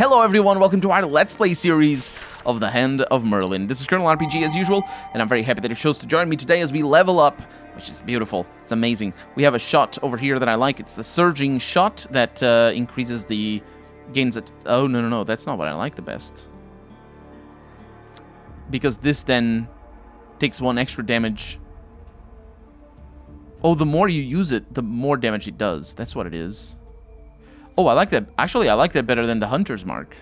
Hello everyone, welcome to our Let's Play series of the Hand of Merlin. This is Colonel RPG as usual, and I'm very happy that you chose to join me today as we level up, which is beautiful. It's amazing. We have a shot over here that I like. It's the surging shot that increases the gains at... Oh, no, that's not what I like the best. Because this then takes 1 extra damage. Oh, the more you use it, the more damage it does. That's what it is. Oh, I like that. Actually, I like that better than the Hunter's Mark.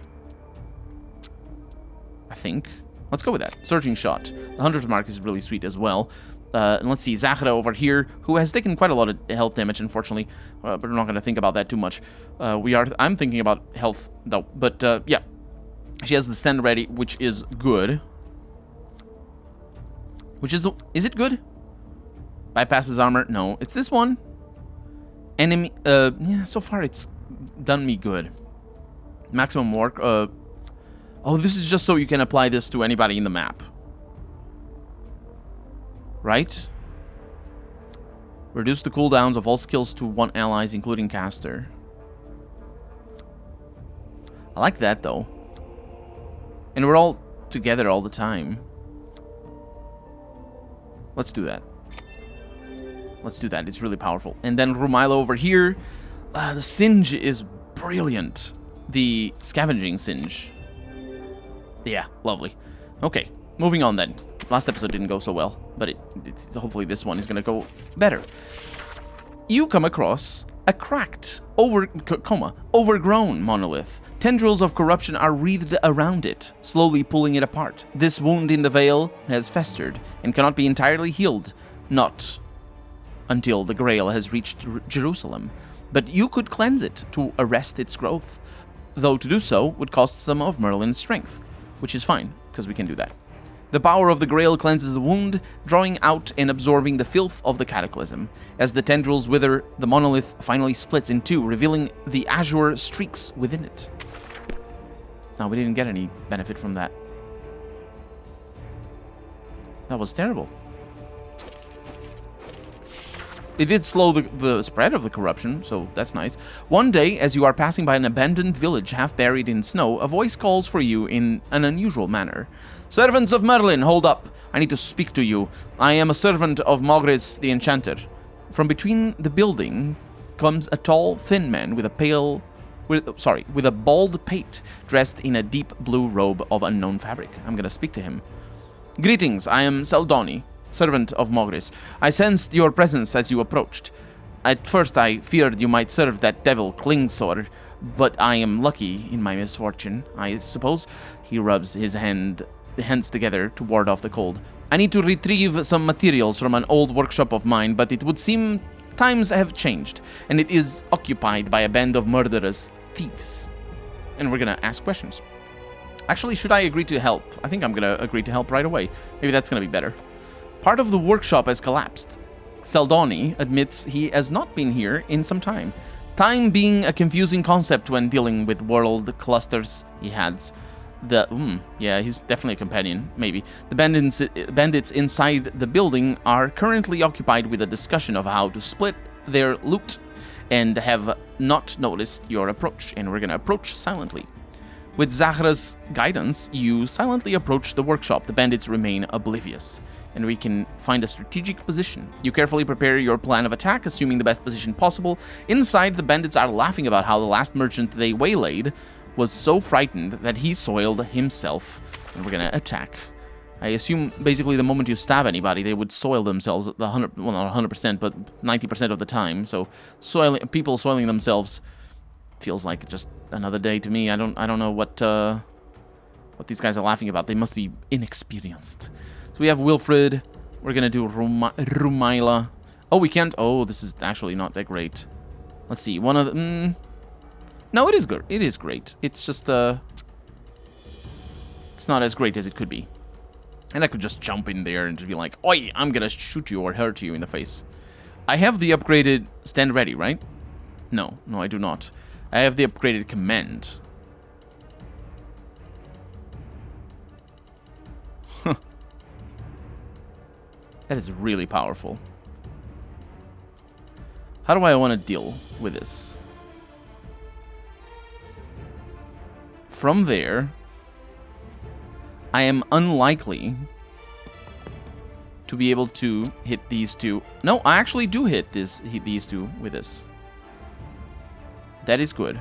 I think. Let's go with that. Surging Shot. The Hunter's Mark is really sweet as well. And let's see, Zahra over here, who has taken quite a lot of health damage, unfortunately. But we're not going to think about that too much. I'm thinking about health, though. But, yeah. She has the stand ready, which is good. Which is... Is it good? Bypasses armor? No. It's this one. Enemy... yeah, so far it's done me good. Maximum work. Oh, this is just so you can apply this to anybody in the map. Right? Reduce the cooldowns of all skills to 1 allies, including caster. I like that, though. And we're all together all the time. Let's do that. Let's do that. It's really powerful. And then Rumila over here. The Singe is brilliant. The Scavenging Singe. Yeah, lovely. Okay, moving on then. Last episode didn't go so well, but hopefully this one is going to go better. You come across a cracked, overgrown monolith. Tendrils of corruption are wreathed around it, slowly pulling it apart. This wound in the veil has festered and cannot be entirely healed. Not until the Grail has reached Jerusalem. But you could cleanse it to arrest its growth, though to do so would cost some of Merlin's strength, which is fine, because we can do that. The power of the Grail cleanses the wound, drawing out and absorbing the filth of the cataclysm. As the tendrils wither, the monolith finally splits in two, revealing the azure streaks within it. No, we didn't get any benefit from that. That was terrible. It did slow the spread of the corruption, so that's nice. One day, as you are passing by an abandoned village half buried in snow, a voice calls for you in an unusual manner. Servants of Merlin, hold up. I need to speak to you. I am a servant of Mogris the Enchanter. From between the building comes a tall, thin man with a bald pate, dressed in a deep blue robe of unknown fabric. I'm gonna speak to him. Greetings, I am Saldoni, servant of Mogris. I sensed your presence as you approached. At first I feared you might serve that devil Klingsor, but I am lucky in my misfortune, I suppose. He rubs his hands together to ward off the cold. I need to retrieve some materials from an old workshop of mine, but it would seem times have changed, and it is occupied by a band of murderous thieves. And we're gonna ask questions. Actually, should I agree to help? I think I'm gonna agree to help right away. Maybe that's gonna be better. Part of the workshop has collapsed. Saldoni admits he has not been here in some time. Time being a confusing concept when dealing with world clusters, he adds. Yeah, he's definitely a companion, maybe. The bandits inside the building are currently occupied with a discussion of how to split their loot and have not noticed your approach, and we're gonna approach silently. With Zahra's guidance, you silently approach the workshop. The bandits remain oblivious, and we can find a strategic position. You carefully prepare your plan of attack, assuming the best position possible. Inside, the bandits are laughing about how the last merchant they waylaid was so frightened that he soiled himself. And we're gonna attack. I assume, basically, the moment you stab anybody, they would soil themselves, well, not 100%, but 90% of the time. So, people soiling themselves feels like just another day to me. I don't know what these guys are laughing about. They must be inexperienced. So we have Wilfred. We're gonna do Rumila. Oh, we can't. Oh, this is actually not that great. Let's see. One of the... No, it is good. It is great. It's just it's not as great as it could be. And I could just jump in there and just be like, "Oi, I'm gonna shoot you or hurt you in the face." I have the upgraded stand ready, right? No, I do not. I have the upgraded command. That is really powerful. How do I want to deal with this? from there, I am unlikely to be able to hit these two. No, I actually do hit these two with this. That is good.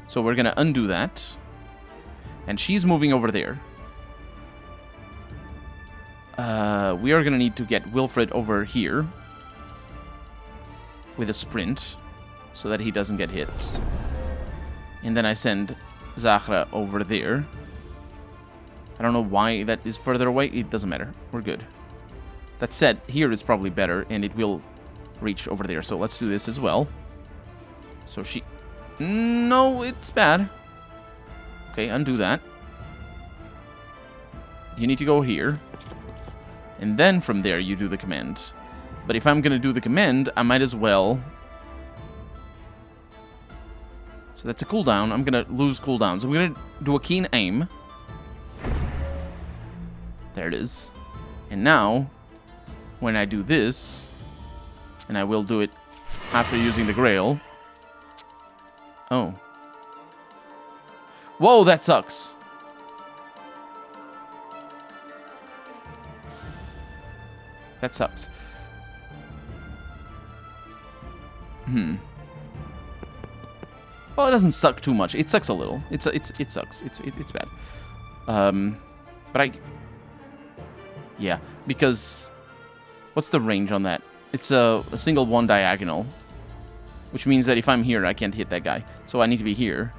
So we're going to undo that. And she's moving over there. We are going to need to get Wilfred over here with a sprint so that he doesn't get hit. And then I send Zahra over there. I don't know why that is further away. It doesn't matter. We're good. That said, here is probably better, and it will reach over there. So let's do this as well. So she... No, it's bad. Okay, undo that. You need to go here. And then from there, you do the command. But if I'm going to do the command, I might as well... So that's a cooldown. I'm going to lose cooldowns. I'm going to do a keen aim. There it is. And now, when I do this, and I will do it after using the Grail. Oh. Whoa, that sucks. That sucks. Well, it doesn't suck too much. It sucks a little. It sucks. It's bad. But I... Yeah, because... What's the range on that? It's a single one diagonal. Which means that if I'm here, I can't hit that guy. So I need to be here.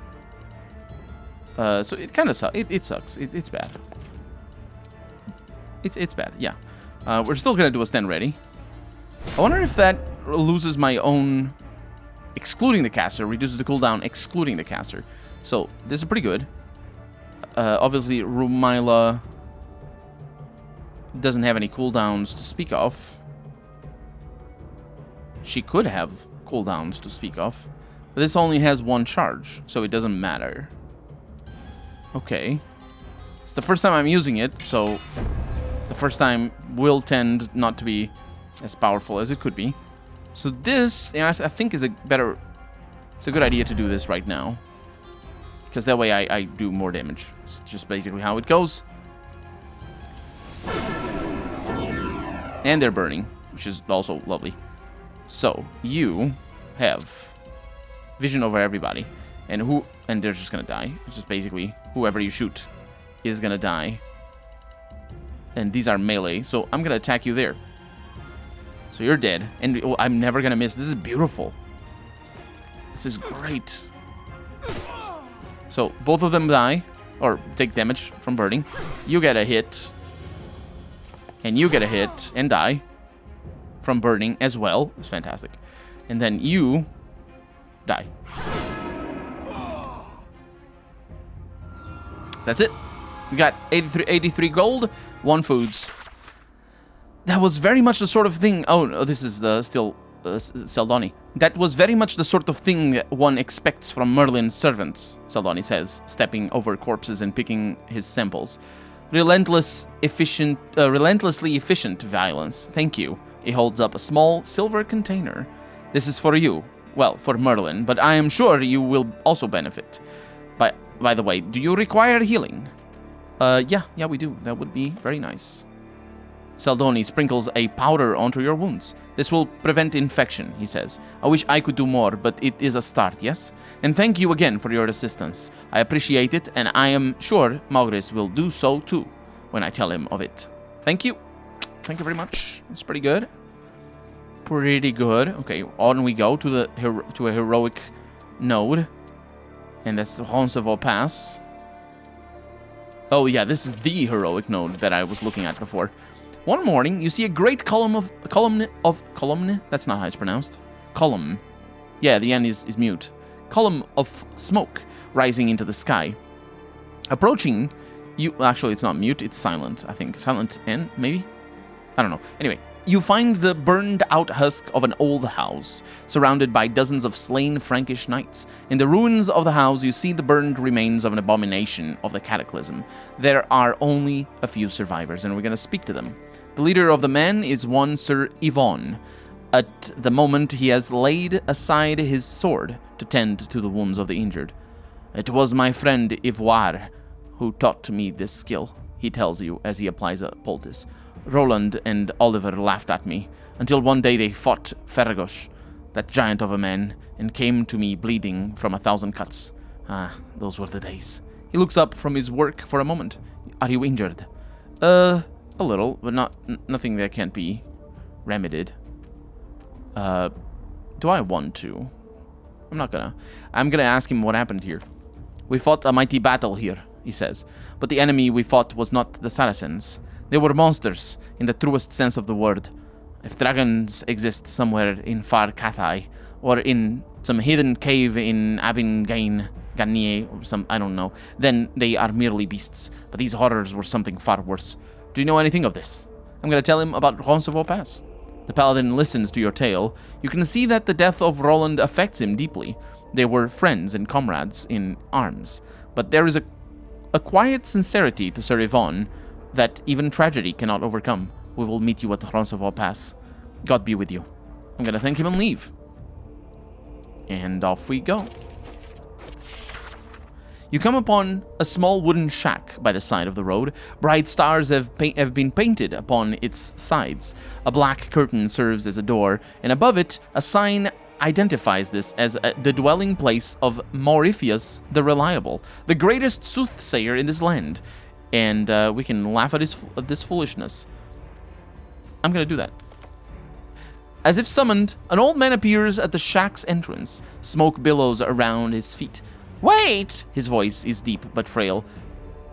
So it kind of sucks. It sucks. It's bad. It's bad, yeah. We're still going to do a stand ready. I wonder if that loses my own... Excluding the caster. Reduces the cooldown excluding the caster. So, this is pretty good. Obviously, Rumila doesn't have any cooldowns to speak of. She could have cooldowns to speak of. But this only has one charge, so it doesn't matter. Okay. It's the first time I'm using it, so... The first time will tend not to be as powerful as it could be. So this, I think, is a better... It's a good idea to do this right now. Because that way I do more damage. It's just basically how it goes. And they're burning, which is also lovely. So, you have vision over everybody. And they're just gonna die. It's just basically whoever you shoot is gonna die. And these are melee, so I'm gonna attack you there. So you're dead, and I'm never gonna miss. This is beautiful. This is great. So both of them die, or take damage from burning. You get a hit, and you get a hit and die from burning as well. It's fantastic. And then you die. That's it. We got 83 gold, 1 foods. That was very much the sort of thing... Oh, no, this is still Saldoni. That was very much the sort of thing one expects from Merlin's servants, Saldoni says, stepping over corpses and picking his samples. Relentlessly efficient violence. Thank you. He holds up a small silver container. This is for you. Well, for Merlin, but I am sure you will also benefit. By the way, do you require healing? Yeah, we do. That would be very nice. Saldoni sprinkles a powder onto your wounds. This will prevent infection, he says. I wish I could do more, but it is a start, yes? And thank you again for your assistance. I appreciate it, and I am sure Maugris will do so too, when I tell him of it. Thank you. Thank you very much. It's pretty good. Pretty good. Okay, on we go to a heroic node. And that's Roncevaux Pass. Oh yeah, this is the heroic node that I was looking at before. One morning, you see a great column. That's not how it's pronounced. Column. Yeah, the N is mute. Column of smoke rising into the sky. Approaching you... Actually, it's not mute, it's silent, I think. Silent N, maybe? I don't know. Anyway, you find the burned-out husk of an old house, surrounded by dozens of slain Frankish knights. In the ruins of the house, you see the burned remains of an abomination of the cataclysm. There are only a few survivors, and we're going to speak to them. The leader of the men is one Sir Yvonne. At the moment, he has laid aside his sword to tend to the wounds of the injured. It was my friend Ivoire who taught me this skill, he tells you as he applies a poultice. Roland and Oliver laughed at me, until one day they fought Ferragosh, that giant of a man, and came to me bleeding from 1,000 cuts. Ah, those were the days. He looks up from his work for a moment. Are you injured? A little, but nothing that can't be remedied. Do I want to? I'm not gonna. I'm gonna ask him what happened here. We fought a mighty battle here, he says, but the enemy we fought was not the Saracens. They were monsters, in the truest sense of the word. If dragons exist somewhere in far Cathay, or in some hidden cave in Abingane, Garnier, or some, I don't know, then they are merely beasts. But these horrors were something far worse. Do you know anything of this? I'm going to tell him about Roncevaux Pass. The paladin listens to your tale. You can see that the death of Roland affects him deeply. They were friends and comrades in arms. But there is a quiet sincerity to Sir Yvonne that even tragedy cannot overcome. We will meet you at the Roncevaux Pass. God be with you. I'm going to thank him and leave. And off we go. You come upon a small wooden shack by the side of the road. Bright stars have been painted upon its sides. A black curtain serves as a door, and above it, a sign identifies this as the dwelling place of Mauritius the Reliable, the greatest soothsayer in this land. And we can laugh at this foolishness. I'm going to do that. As if summoned, an old man appears at the shack's entrance. Smoke billows around his feet. Wait! His voice is deep but frail.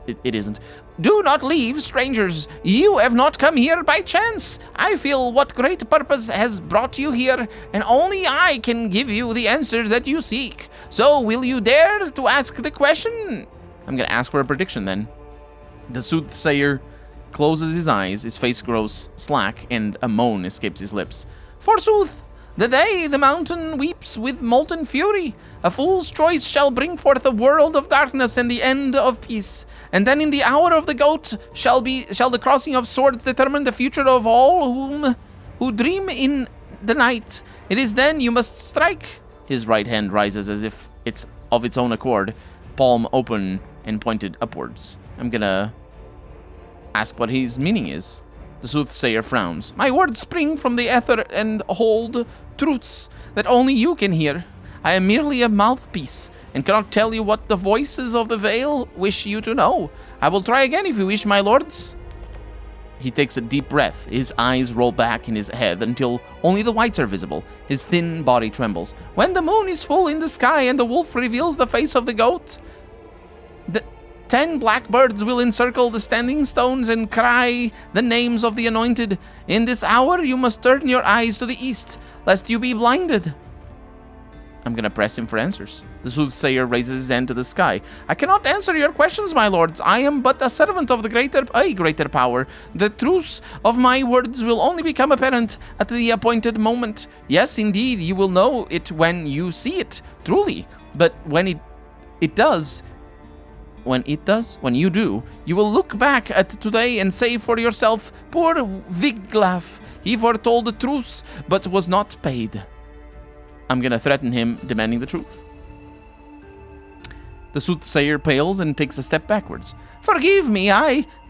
It isn't. Do not leave, strangers. You have not come here by chance. I feel what great purpose has brought you here, and only I can give you the answers that you seek. So will you dare to ask the question? I'm going to ask for a prediction then. The soothsayer closes his eyes, his face grows slack, and a moan escapes his lips. Forsooth, the day the mountain weeps with molten fury, a fool's choice shall bring forth a world of darkness and the end of peace. And then in the hour of the goat shall the crossing of swords determine the future of all who dream in the night. It is then you must strike. His right hand rises as if it's of its own accord, palm open and pointed upwards. I'm gonna ask what his meaning is. The soothsayer frowns. My words spring from the ether and hold truths that only you can hear. I am merely a mouthpiece, and cannot tell you what the voices of the veil wish you to know. I will try again if you wish, my lords. He takes a deep breath. His eyes roll back in his head until only the whites are visible. His thin body trembles. When the moon is full in the sky and the wolf reveals the face of the goat, the 10 blackbirds will encircle the standing stones and cry the names of the anointed. In this hour you must turn your eyes to the east, lest you be blinded. I'm gonna press him for answers. The soothsayer raises his hand to the sky. I cannot answer your questions, my lords. I am but a servant of a greater power. The truth of my words will only become apparent at the appointed moment. Yes, indeed, you will know it when you see it, truly. But when you do, you will look back at today and say for yourself, poor Wiglaf, he foretold the truth, but was not paid. I'm gonna threaten him, demanding the truth. The soothsayer pales and takes a step backwards. Forgive me,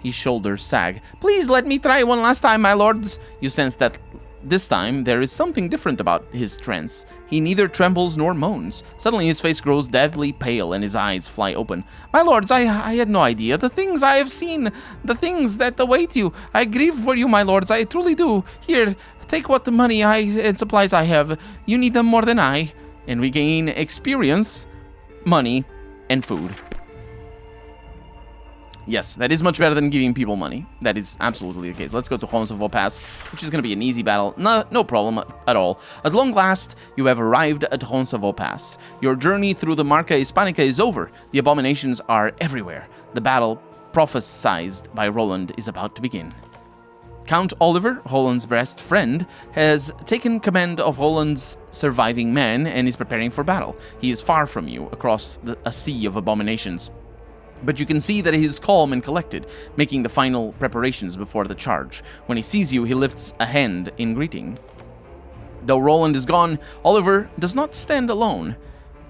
his shoulders sag. Please let me try one last time, my lords. You sense that this time there is something different about his trance. He neither trembles nor moans. Suddenly his face grows deathly pale and his eyes fly open. My lords, I had no idea. The things I have seen, the things that await you. I grieve for you, my lords, I truly do. Here, take what the money and supplies I have. You need them more than I. And we gain experience, money, and food. Yes, that is much better than giving people money. That is absolutely the case. Let's go to Roncevaux Pass, which is going to be an easy battle. No problem at all. At long last, you have arrived at Roncevaux Pass. Your journey through the Marca Hispanica is over. The abominations are everywhere. The battle prophesied by Roland is about to begin. Count Oliver, Roland's best friend, has taken command of Roland's surviving men and is preparing for battle. He is far from you, across a sea of abominations. But you can see that he is calm and collected, making the final preparations before the charge. When he sees you, he lifts a hand in greeting. Though Roland is gone, Oliver does not stand alone.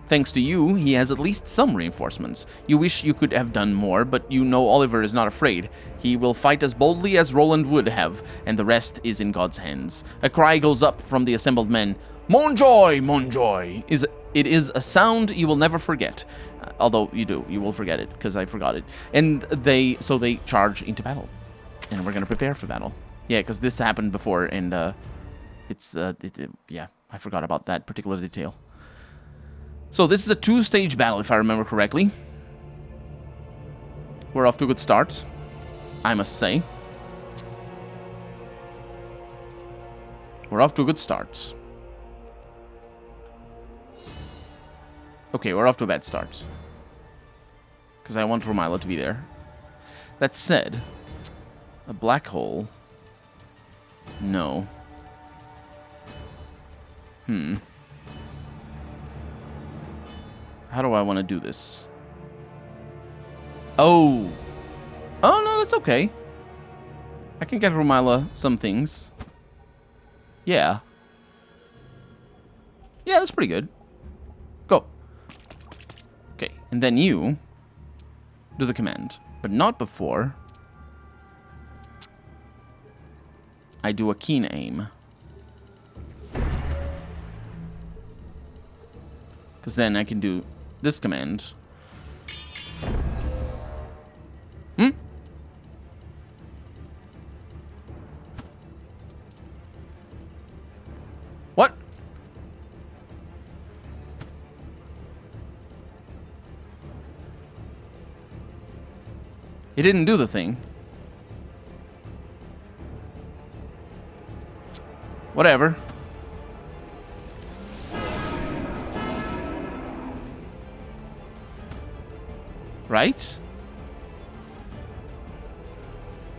Thanks to you, he has at least some reinforcements. You wish you could have done more, but you know Oliver is not afraid. He will fight as boldly as Roland would have, and the rest is in God's hands. A cry goes up from the assembled men. Montjoy! Montjoy! It is a sound you will never forget. Although you will forget it, because I forgot it. And they charge into battle. And we're going to prepare for battle. Yeah, because this happened before, and yeah, I forgot about that particular detail. So this is a 2-stage battle, if I remember correctly. We're off to a good start, I must say. We're off to a good start. Okay, we're off to a bad start. Because I want Romila to be there. That said, a black hole. No. How do I want to do this? Oh. Oh, no, that's okay. I can get Romila some things. Yeah. Yeah, that's pretty good. Go. Okay, and then you do the command. But not before I do a keen aim. Because then I can do this command. What? It didn't do the thing. Whatever. Right?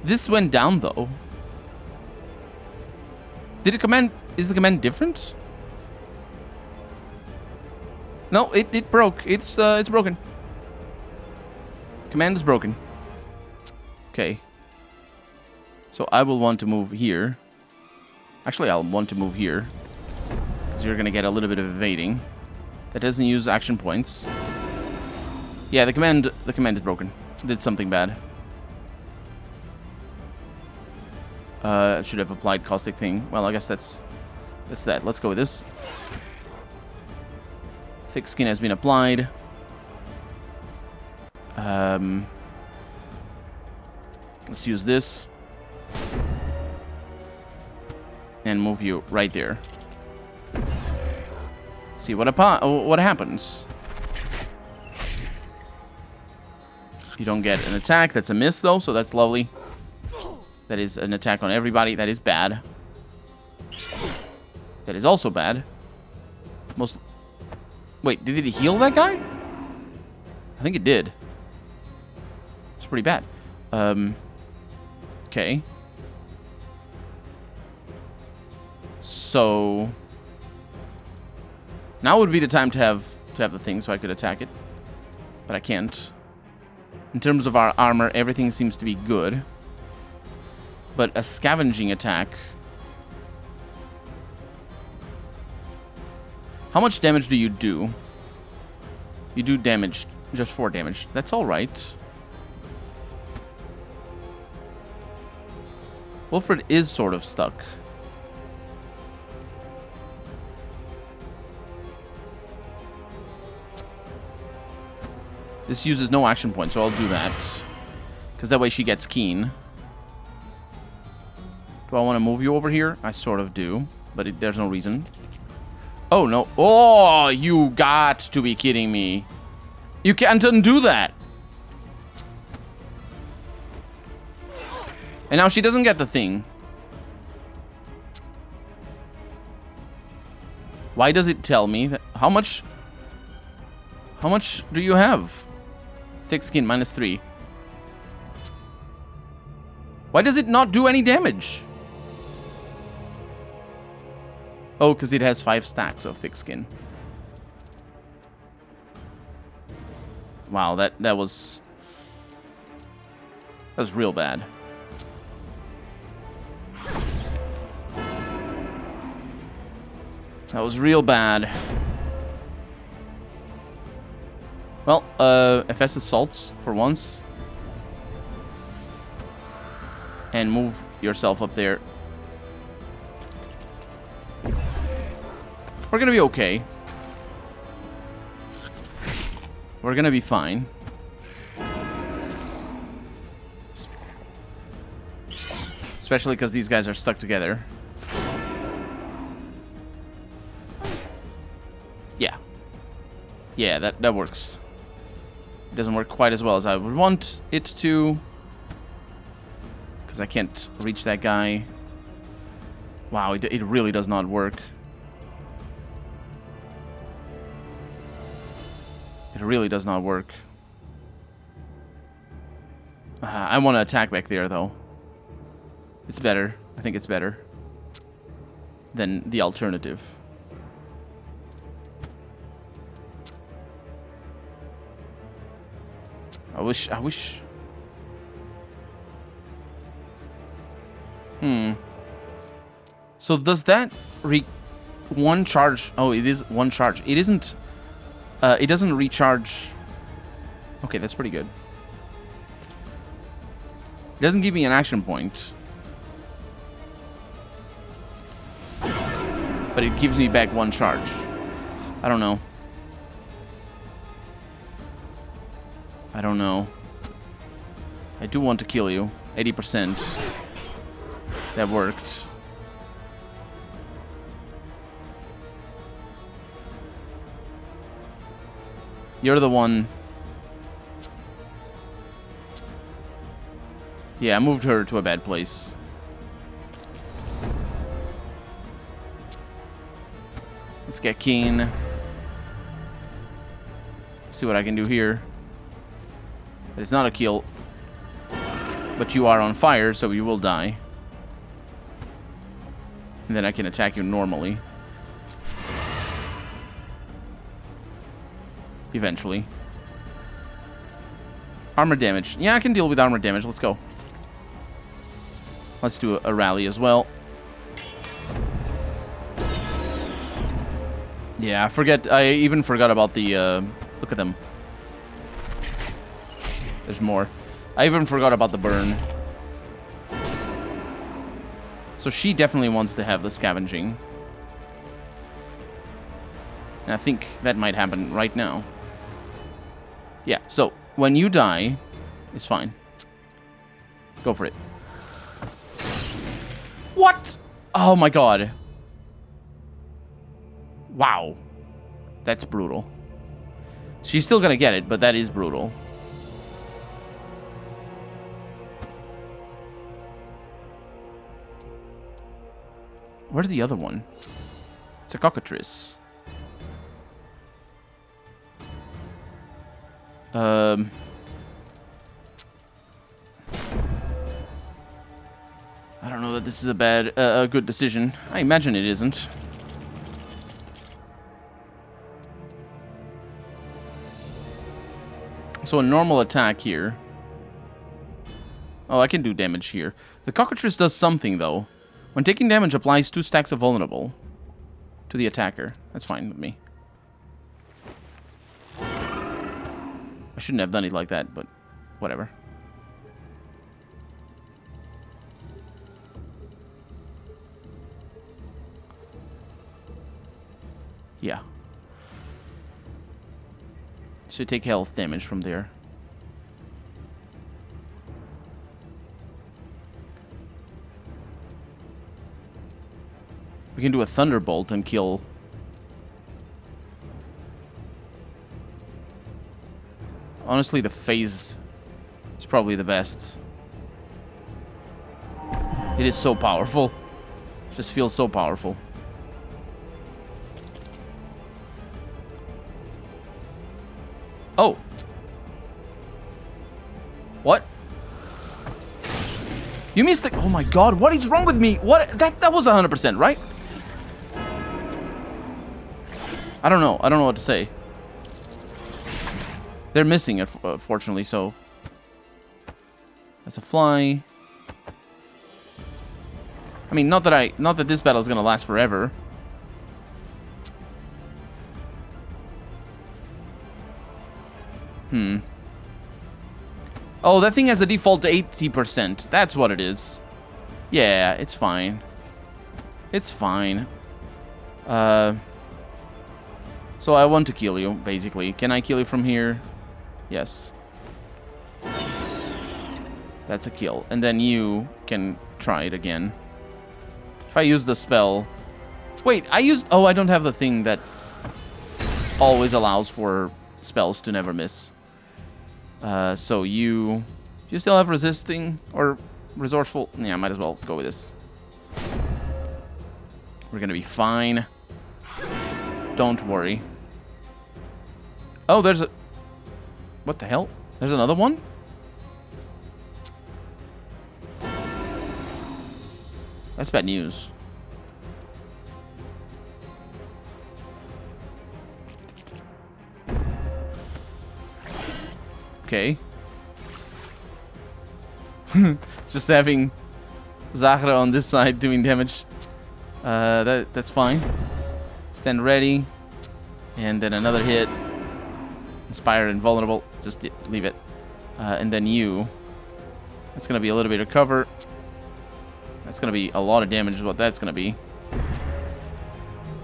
This went down, though. Did the command... Is the command different? No, it broke. It's broken. Command is broken. Okay. So I will want to move here. Actually, I'll want to move here. Because you're going to get a little bit of evading. That doesn't use action points. Yeah, the command is broken. It did something bad. Should have applied caustic thing. Well, I guess that's that. Let's go with this. Thick skin has been applied. Let's use this. And move you right there. See what happens. You don't get an attack. That's a miss, though, so that's lovely. That is an attack on everybody. That is bad. That is also bad. Wait, did it heal that guy? I think it did. It's pretty bad. Okay. So now would be the time to have the thing so I could attack it. But I can't. In terms of our armor, everything seems to be good. But a scavenging attack. How much damage do you do? You do damage, just 4 damage. That's alright. Wilfred is sort of stuck. This uses no action points, so I'll do that. Because that way she gets keen. Do I want to move you over here? I sort of do, but there's no reason. Oh, no. Oh, you got to be kidding me. You can't undo that. And now she doesn't get the thing. Why does it tell me that? How much do you have? Thick skin, -3. Why does it not do any damage? Oh, because it has 5 stacks of thick skin. Wow, that was real bad. That was real bad. Well, FS assaults for once. And move yourself up there. We're gonna be okay. We're gonna be fine. Especially because these guys are stuck together. Yeah. Yeah, that works. It doesn't work quite as well as I would want it to. Because I can't reach that guy. Wow, it really does not work. It really does not work. I want to attack back there, though. It's better. I think it's better than the alternative. I wish... So does that one charge? Oh, it is one charge. It isn't... it doesn't recharge... Okay, that's pretty good. It doesn't give me an action point. But it gives me back one charge. I don't know. I don't know. I do want to kill you. 80%. That worked. You're the one. Yeah, I moved her to a bad place. Let's get keen. See what I can do here. It's not a kill. But you are on fire, so you will die. And then I can attack you normally. Eventually. Armor damage. Yeah, I can deal with armor damage. Let's go. Let's do a rally as well. Yeah, I even forgot about the, look at them. There's more. I even forgot about the burn. So she definitely wants to have the scavenging. And I think that might happen right now. Yeah, so when you die, it's fine. Go for it. What? Oh my god. Wow. That's brutal. She's still gonna get it, but that is brutal. Where's the other one? It's a cockatrice. I don't know that this is a good decision. I imagine it isn't. So a normal attack here. Oh, I can do damage here. The cockatrice does something, though. When taking damage, applies 2 stacks of vulnerable to the attacker. That's fine with me. I shouldn't have done it like that, but whatever. Yeah. So you take health damage from there. We can do a thunderbolt and kill. Honestly, the phase is probably the best. It is so powerful. It just feels so powerful. Oh. What? You missed it. Oh my god, what is wrong with me? What? That was 100%, right? I don't know. I don't know what to say. They're missing it, fortunately, so... That's a fly. I mean, not that this battle is gonna last forever. Oh, that thing has a default 80%. That's what it is. Yeah, it's fine. It's fine. So I want to kill you, basically. Can I kill you from here? Yes. That's a kill. And then you can try it again. If I use the spell... Wait, I used... Oh, I don't have the thing that always allows for spells to never miss. So you... Do you still have resisting or resourceful? Yeah, might as well go with this. We're gonna be fine. Don't worry. Oh, there's a... What the hell? There's another one? That's bad news. Okay. Just having Zahra on this side doing damage. That's fine. Stand ready. And then another hit. Inspired and vulnerable. Just leave it. And then you. That's going to be a little bit of cover. That's going to be a lot of damage is what that's going to be.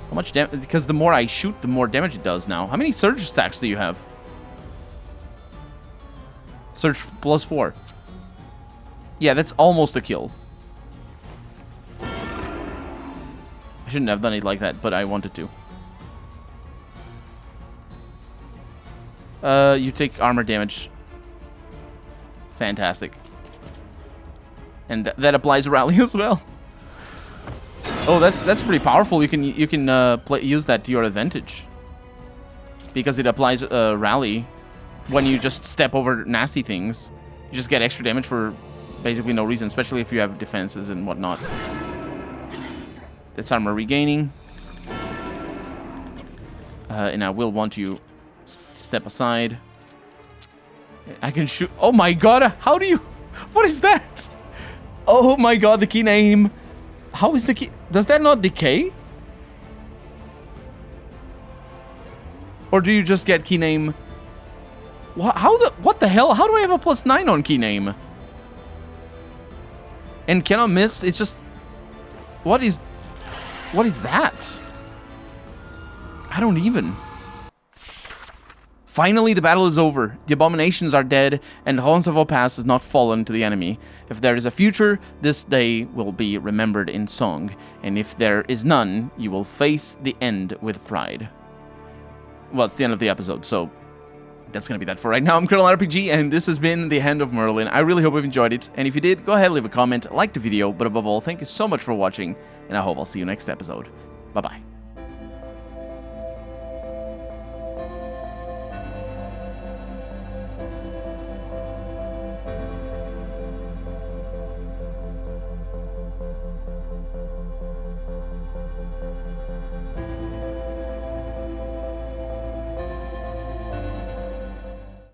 How much damage? Because the more I shoot, the more damage it does now. How many surge stacks do you have? Surge +4. Yeah, that's almost a kill. I shouldn't have done it like that, but I wanted to. You take armor damage. Fantastic. And that applies rally as well. Oh, that's pretty powerful. You can use that to your advantage. Because it applies rally when you just step over nasty things. You just get extra damage for basically no reason, especially if you have defenses and whatnot. That's armor regaining. And I will want you step aside. I can shoot. Oh my god, how do you... What is that? Oh my god, the key name. How is the key... Does that not decay? Or do you just get key name... What the hell? How do I have a +9 on key name? And cannot miss? It's just... What is that? I don't even... Finally, the battle is over. The abominations are dead, and Roncesvalles Pass has not fallen to the enemy. If there is a future, this day will be remembered in song, and if there is none, you will face the end with pride. Well, it's the end of the episode, so that's going to be that for right now. I'm Colonel RPG, and this has been the Hand of Merlin. I really hope you've enjoyed it, and if you did, go ahead and leave a comment, like the video, but above all, thank you so much for watching, and I hope I'll see you next episode. Bye-bye.